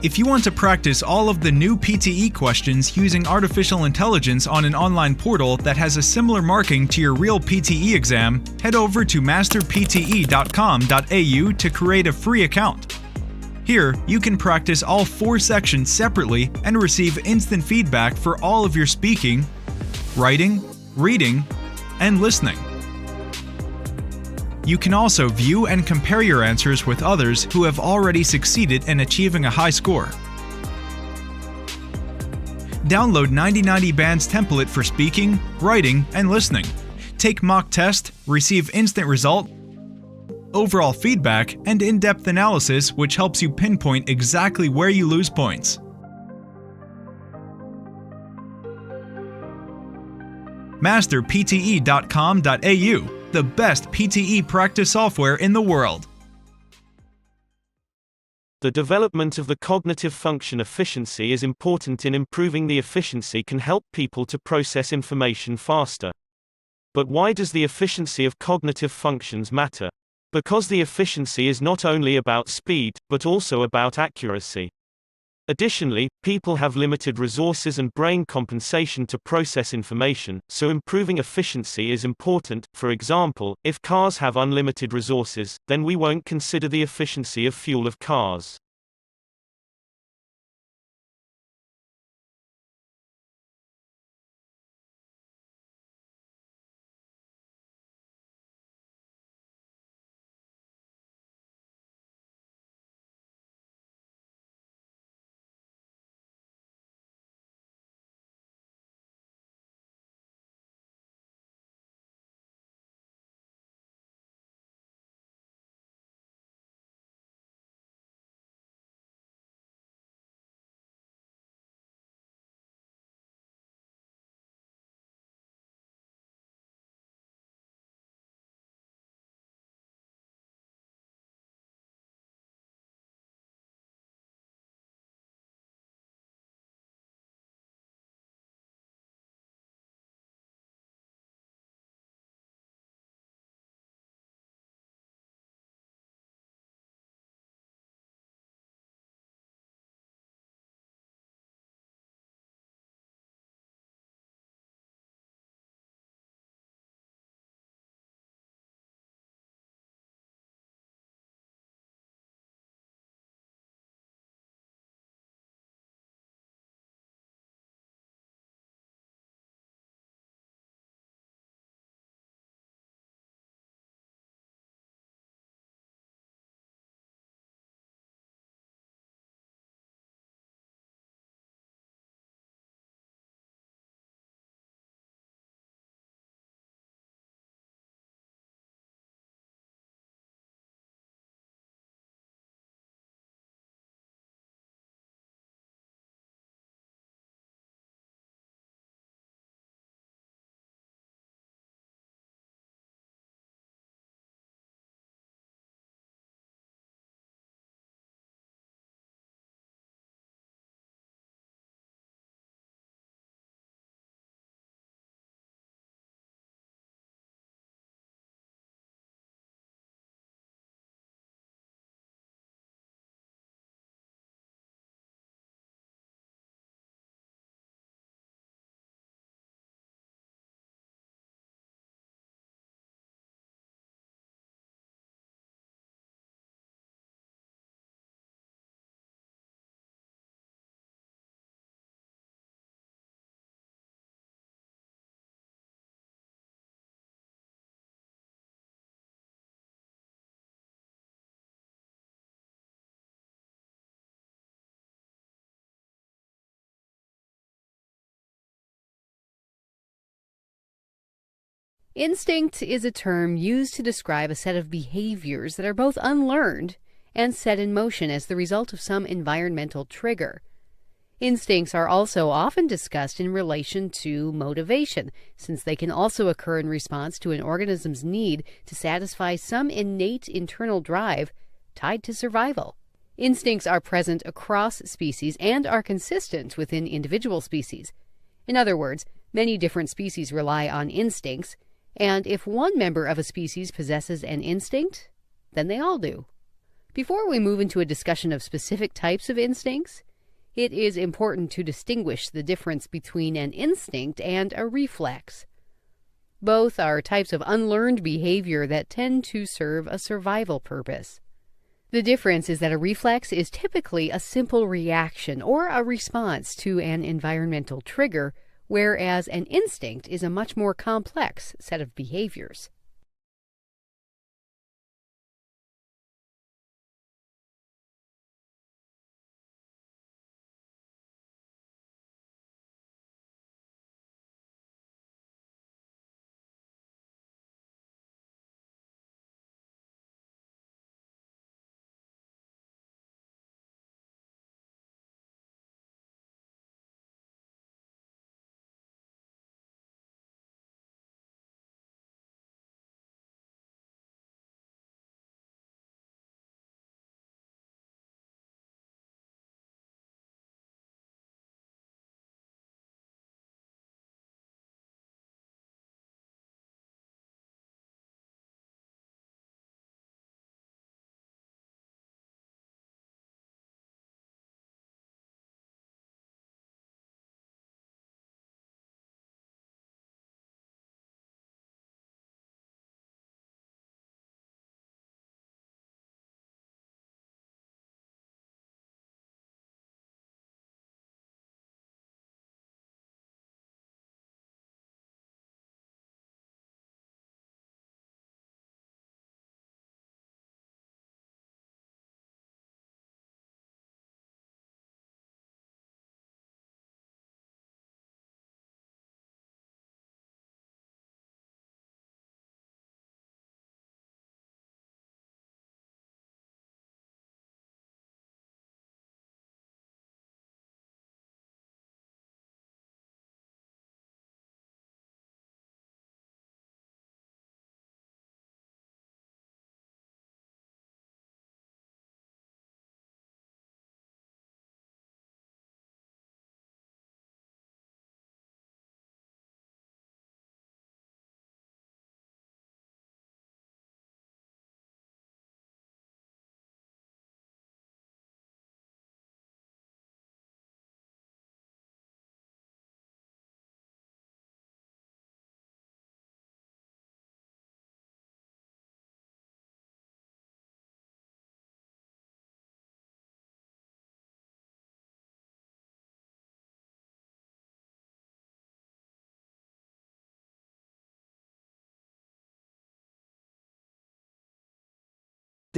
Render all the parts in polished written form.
If you want to practice all of the new PTE questions using artificial intelligence on an online portal that has a similar marking to your real PTE exam, head over to masterpte.com.au to create a free account. Here, you can practice all 4 sections separately and receive instant feedback for all of your speaking, writing, reading, and listening. You can also view and compare your answers with others who have already succeeded in achieving a high score. Download 9090 Band's template for speaking, writing, and listening. Take mock test, receive instant result, overall feedback, and in-depth analysis which helps you pinpoint exactly where you lose points. masterpte.com.au, the best PTE practice software in the world. The development of the cognitive function efficiency is important in improving the efficiency can help people to process information faster. But why does the efficiency of cognitive functions matter? Because the efficiency is not only about speed, but also about accuracy. Additionally, people have limited resources and brain compensation to process information, so improving efficiency is important. For example, if cars have unlimited resources, then we won't consider the efficiency of fuel of cars. Instinct is a term used to describe a set of behaviors that are both unlearned and set in motion as the result of some environmental trigger. Instincts are also often discussed in relation to motivation, since they can also occur in response to an organism's need to satisfy some innate internal drive tied to survival. Instincts are present across species and are consistent within individual species. In other words, many different species rely on instincts, and if one member of a species possesses an instinct, then they all do. Before we move into a discussion of specific types of instincts, it is important to distinguish the difference between an instinct and a reflex. Both are types of unlearned behavior that tend to serve a survival purpose. The difference is that a reflex is typically a simple reaction or a response to an environmental trigger, whereas an instinct is a much more complex set of behaviors.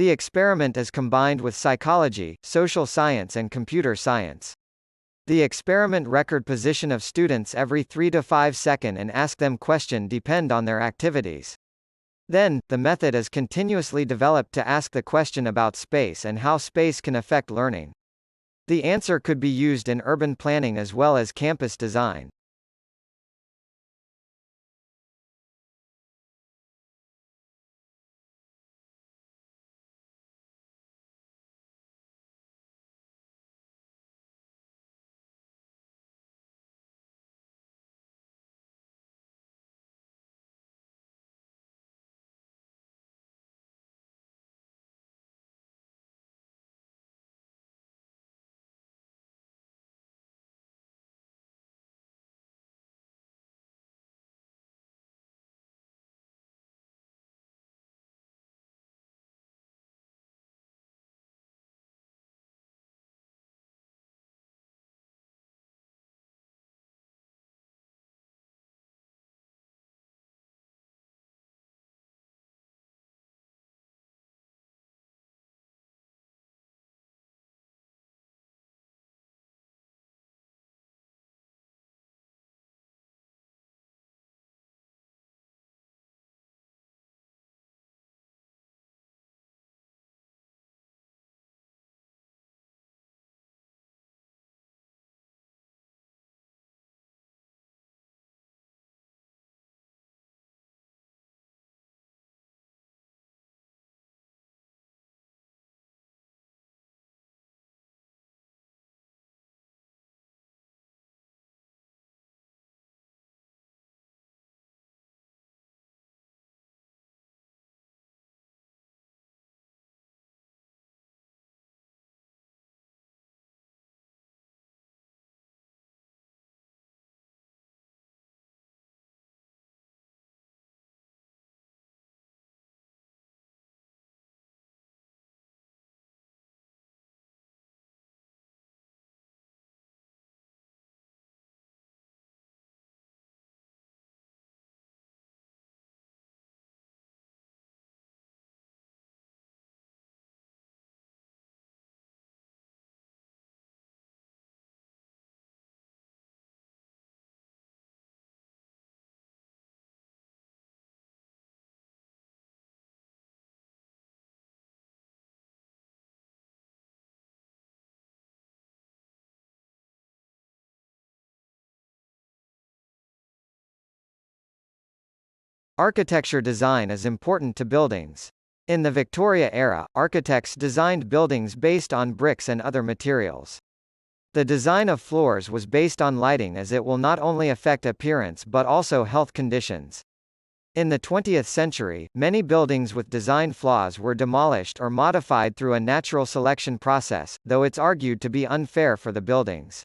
The experiment is combined with psychology, social science and computer science. The experiment record position of students every 3 to 5 seconds and ask them question depend on their activities. Then, the method is continuously developed to ask the question about space and how space can affect learning. The answer could be used in urban planning as well as campus design. Architecture design is important to buildings. In the Victoria era, architects designed buildings based on bricks and other materials. The design of floors was based on lighting, as it will not only affect appearance but also health conditions. In the 20th century, many buildings with design flaws were demolished or modified through a natural selection process, though it's argued to be unfair for the buildings.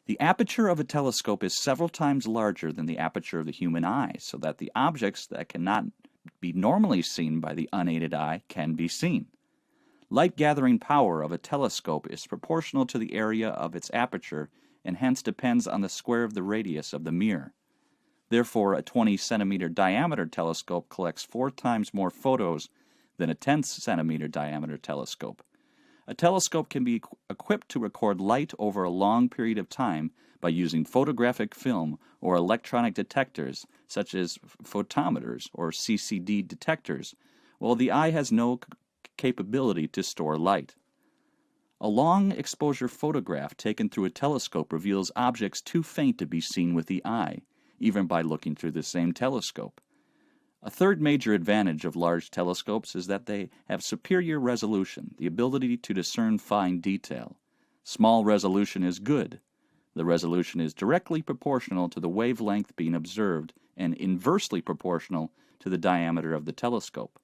The aperture of a telescope is several times larger than the aperture of the human eye, so that the objects that cannot be normally seen by the unaided eye can be seen. Light gathering power of a telescope is proportional to the area of its aperture and hence depends on the square of the radius of the mirror. Therefore, a 20-centimeter diameter telescope collects 4 times more photos than a 10-centimeter diameter telescope. A telescope can be equipped to record light over a long period of time by using photographic film or electronic detectors, such as photometers or CCD detectors, while the eye has no capability to store light. A long exposure photograph taken through a telescope reveals objects too faint to be seen with the eye, even by looking through the same telescope. A third major advantage of large telescopes is that they have superior resolution, the ability to discern fine detail. Small resolution is good. The resolution is directly proportional to the wavelength being observed and inversely proportional to the diameter of the telescope.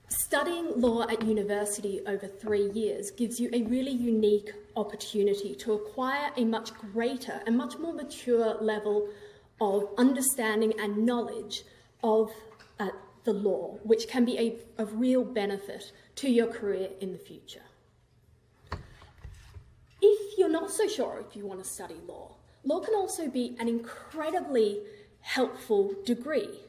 Studying law at university over 3 years gives you a really unique opportunity to acquire a much greater and much more mature level of understanding and knowledge of the law, which can be of real benefit to your career in the future. If you're not so sure if you want to study law, law can also be an incredibly helpful degree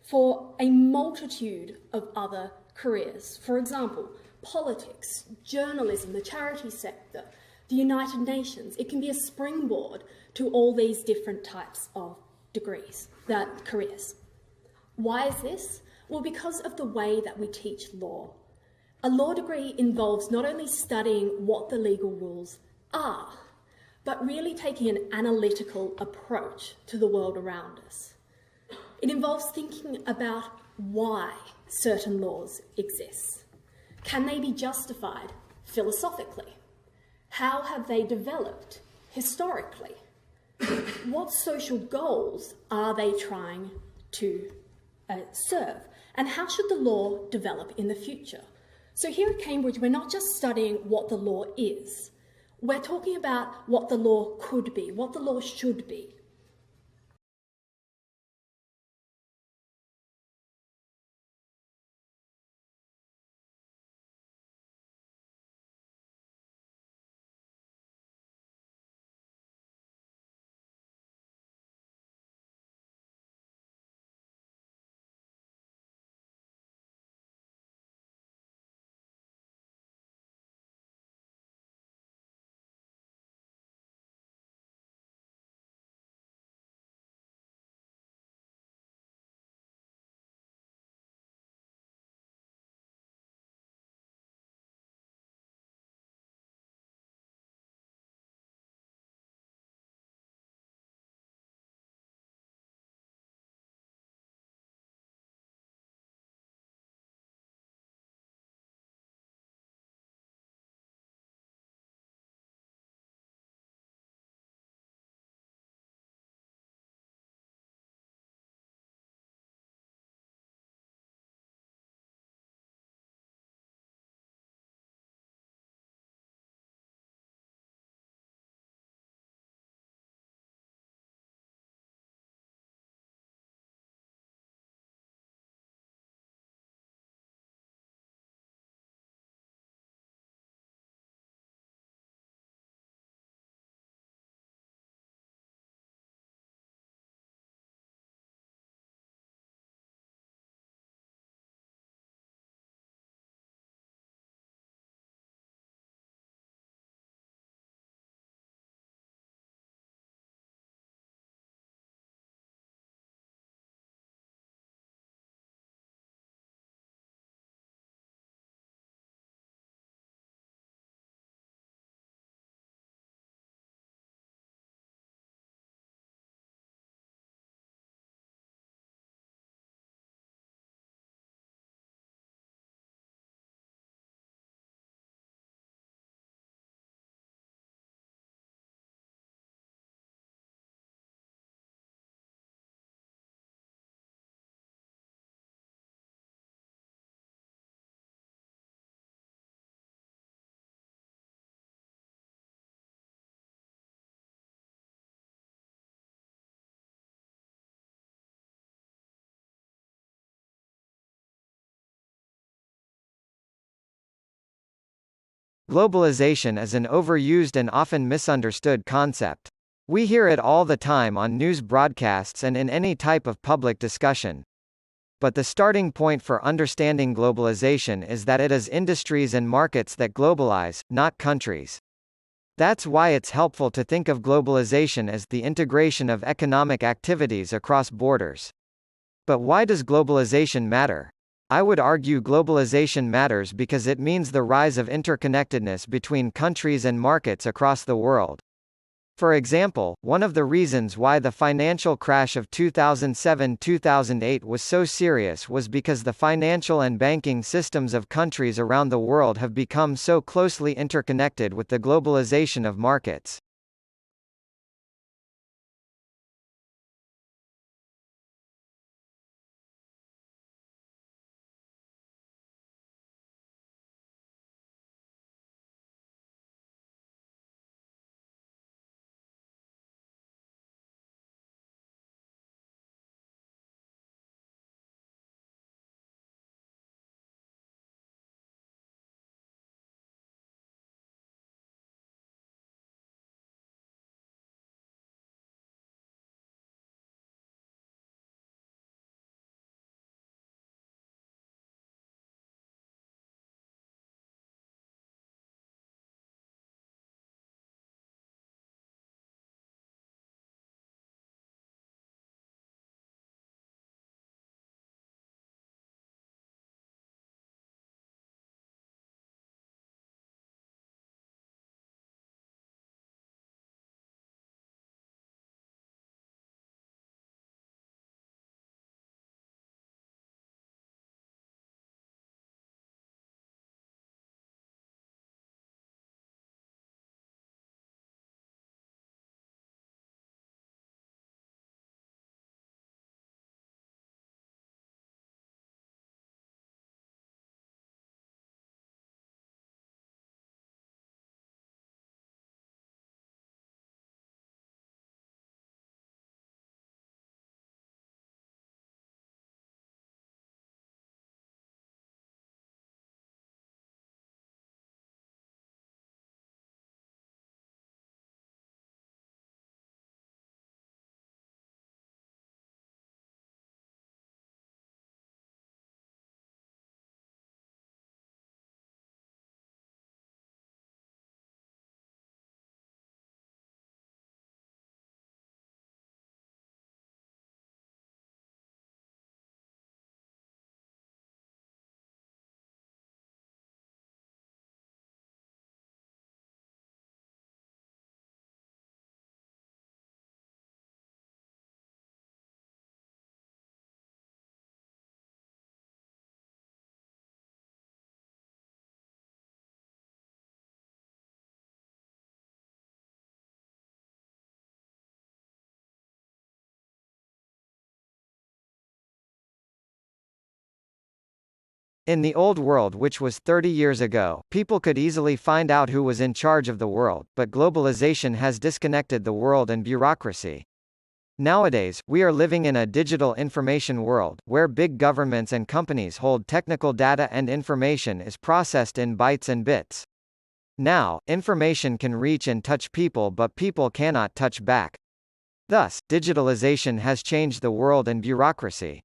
for a multitude of other careers. For example, politics, journalism, the charity sector, the United Nations. It can be a springboard to all these different types of careers. Why is this? Well, because of the way that we teach law. A law degree involves not only studying what the legal rules are, but really taking an analytical approach to the world around us. It involves thinking about why certain laws exist. Can they be justified philosophically? How have they developed historically? What social goals are they trying to serve? And how should the law develop in the future? So here at Cambridge, we're not just studying what the law is. We're talking about what the law could be, what the law should be. Globalization is an overused and often misunderstood concept. We hear it all the time on news broadcasts and in any type of public discussion. But the starting point for understanding globalization is that it is industries and markets that globalize, not countries. That's why it's helpful to think of globalization as the integration of economic activities across borders. But why does globalization matter? I would argue globalization matters because it means the rise of interconnectedness between countries and markets across the world. For example, one of the reasons why the financial crash of 2007-2008 was so serious was because the financial and banking systems of countries around the world have become so closely interconnected with the globalization of markets. In the old world, which was 30 years ago, people could easily find out who was in charge of the world, but globalization has disconnected the world and bureaucracy. Nowadays, we are living in a digital information world, where big governments and companies hold technical data and information is processed in bytes and bits. Now, information can reach and touch people, but people cannot touch back. Thus, digitalization has changed the world and bureaucracy.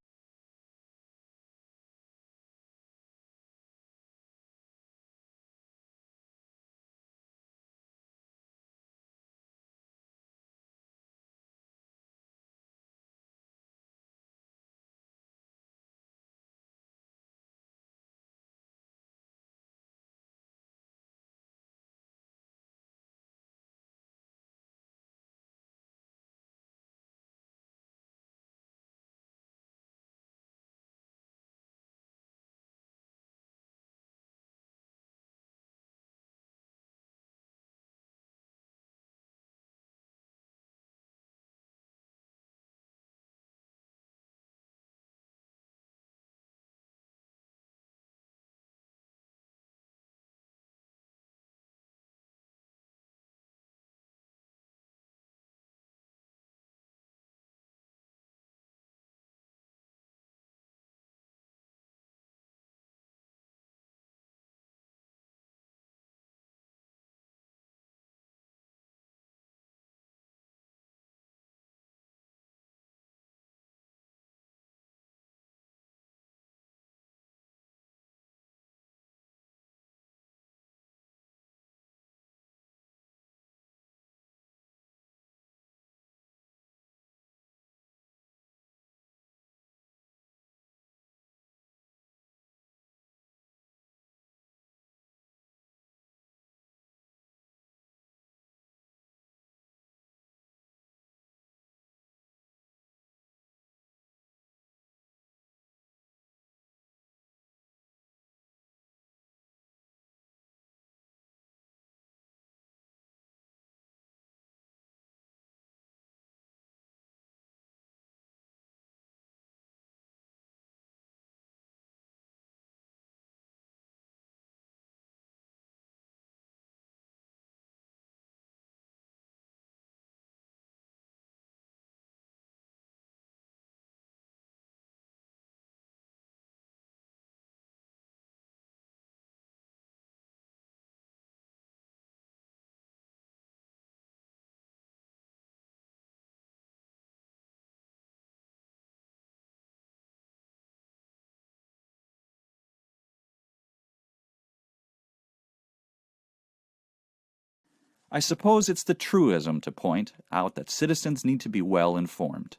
I suppose it's the truism to point out that citizens need to be well informed.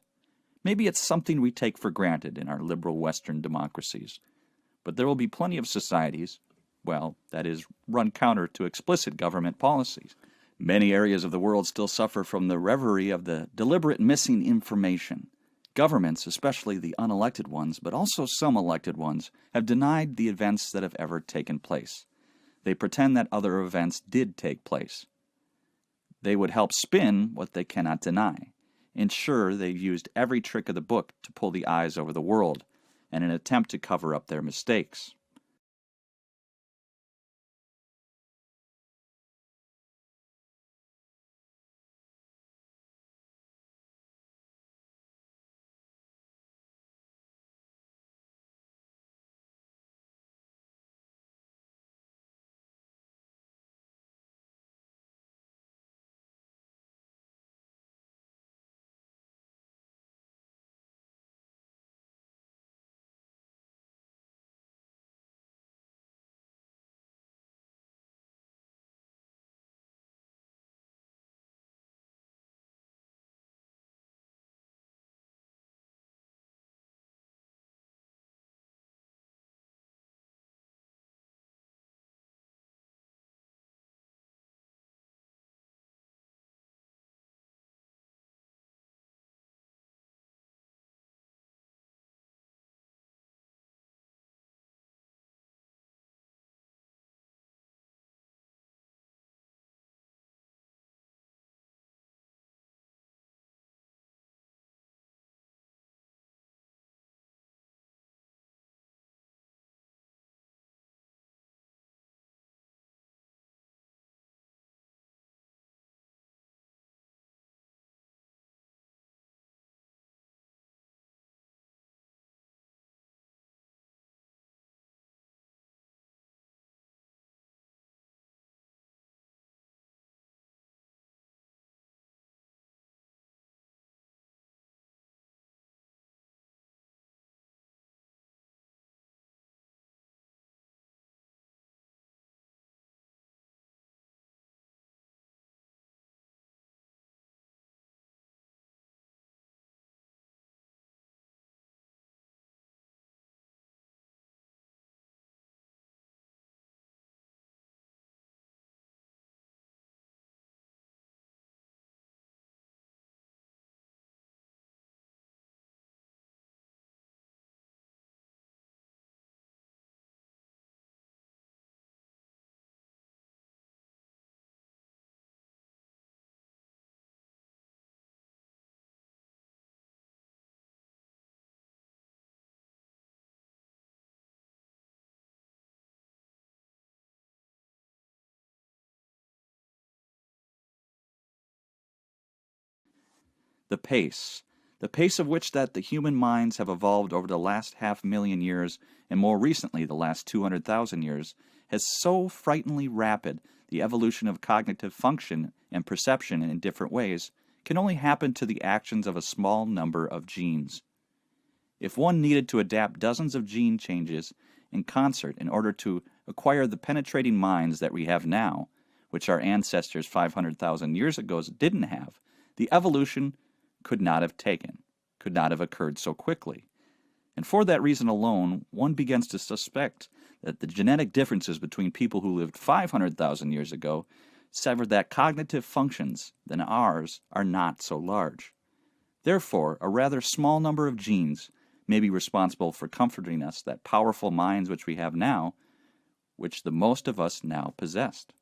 Maybe it's something we take for granted in our liberal Western democracies, but there will be plenty of societies, well, that is, run counter to explicit government policies. Many areas of the world still suffer from the reverie of the deliberate missing information. Governments, especially the unelected ones, but also some elected ones, have denied the events that have ever taken place. They pretend that other events did take place. They would help spin what they cannot deny. Ensure they've used every trick of the book to pull the eyes over the world, in an attempt to cover up their mistakes. the pace of which that the human minds have evolved over the last 500,000 years, and more recently the last 200,000 years, has so frighteningly rapid the evolution of cognitive function and perception in different ways can only happen to the actions of a small number of genes. If one needed to adapt dozens of gene changes in concert in order to acquire the penetrating minds that we have now, which our ancestors 500,000 years ago didn't have, the evolution could not have occurred so quickly. And for that reason alone, one begins to suspect that the genetic differences between people who lived 500,000 years ago severed that cognitive functions than ours are not so large. Therefore, a rather small number of genes may be responsible for comforting us that powerful minds which we have now, which the most of us now possessed.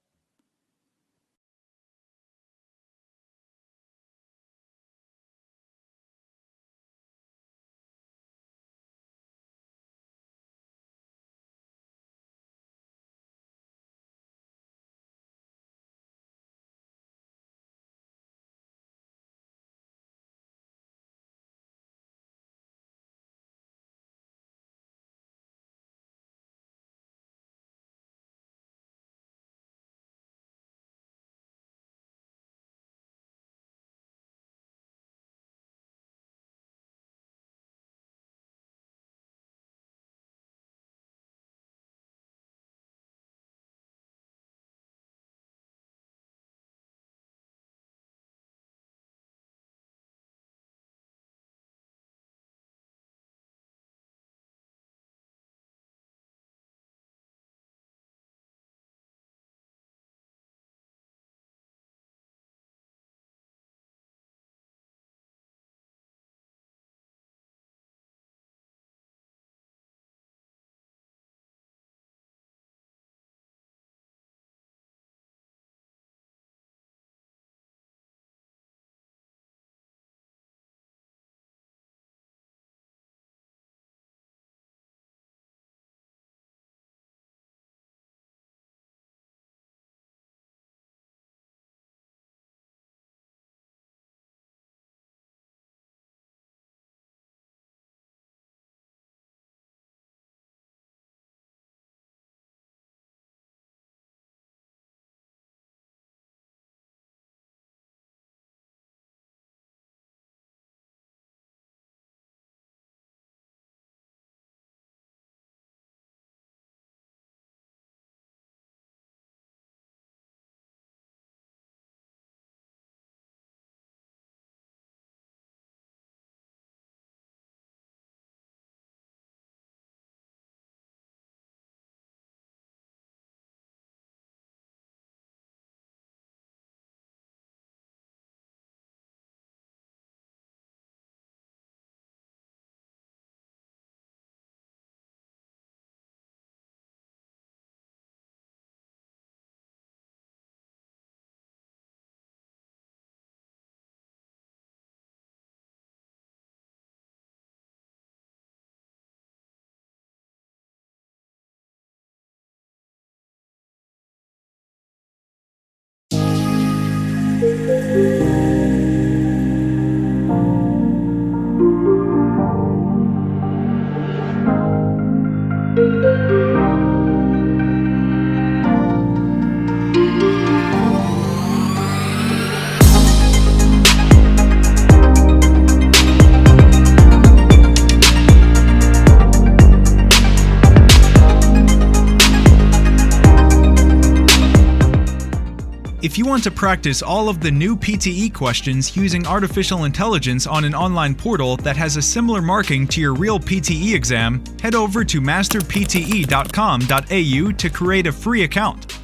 If you want to practice all of the new PTE questions using artificial intelligence on an online portal that has a similar marking to your real PTE exam, head over to masterpte.com.au to create a free account.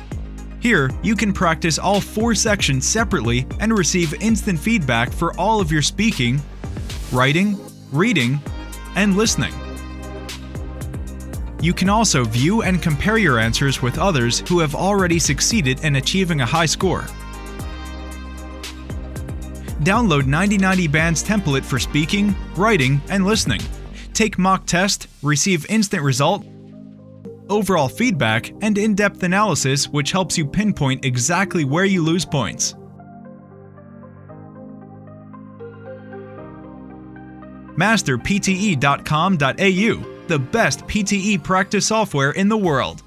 Here, you can practice all 4 sections separately and receive instant feedback for all of your speaking, writing, reading, and listening. You can also view and compare your answers with others who have already succeeded in achieving a high score. Download 9090 Band's template for speaking, writing, and listening. Take mock test, receive instant result, overall feedback, and in-depth analysis which helps you pinpoint exactly where you lose points. masterpte.com.au, the best PTE practice software in the world.